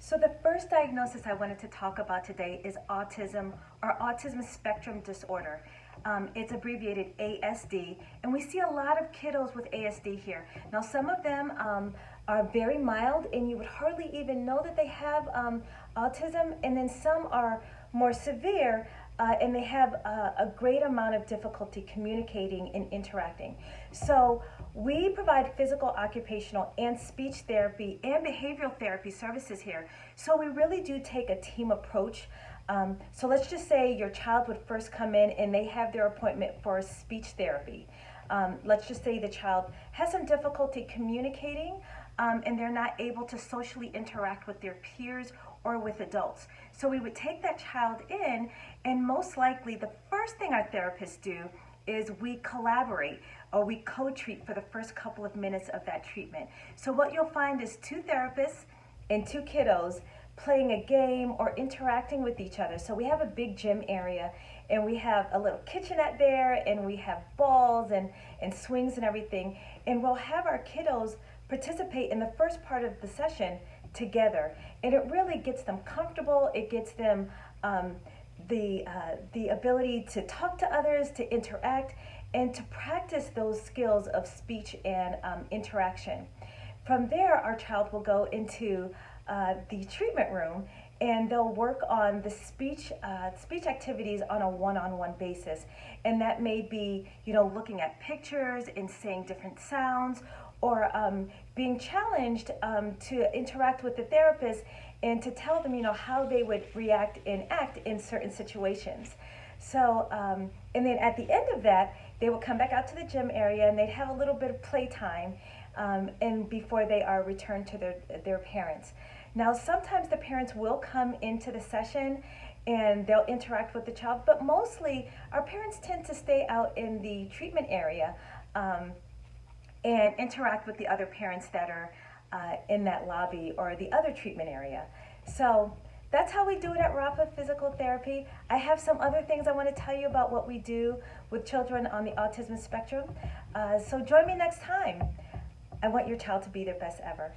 So the first diagnosis I wanted to talk about today is autism, or autism spectrum disorder. It's abbreviated ASD, and we see a lot of kiddos with ASD here. Now some of them are very mild and you would hardly even know that they have autism, and then some are more severe and they have a great amount of difficulty communicating and interacting. So we provide physical, occupational, and speech therapy and behavioral therapy services here. So we really do take a team approach. So let's just say your child would first come in and they have their appointment for speech therapy. Let's just say the child has some difficulty communicating and they're not able to socially interact with their peers or with adults. So we would take that child in, and most likely the first thing our therapists do is we collaborate or we co-treat for the first couple of minutes of that treatment. So what you'll find is two therapists and two kiddos playing a game or interacting with each other. So we have a big gym area and we have a little kitchenette there and we have balls and swings and everything. And we'll have our kiddos participate in the first part of the session together. And it really gets them comfortable. It gets them the ability to talk to others, to interact, and to practice those skills of speech and interaction. From there, our child will go into the treatment room and they'll work on the speech activities on a one-on-one basis. And that may be, looking at pictures and saying different sounds, or being challenged to interact with the therapist and to tell them, how they would react and act in certain situations. So, and then at the end of that, they will come back out to the gym area and they'd have a little bit of playtime and before they are returned to their parents. Now, sometimes the parents will come into the session and they'll interact with the child, but mostly our parents tend to stay out in the treatment area and interact with the other parents that are in that lobby or the other treatment area. So that's how we do it at RAPA Physical Therapy. I have some other things I want to tell you about what we do with children on the autism spectrum. So join me next time. I want your child to be their best ever.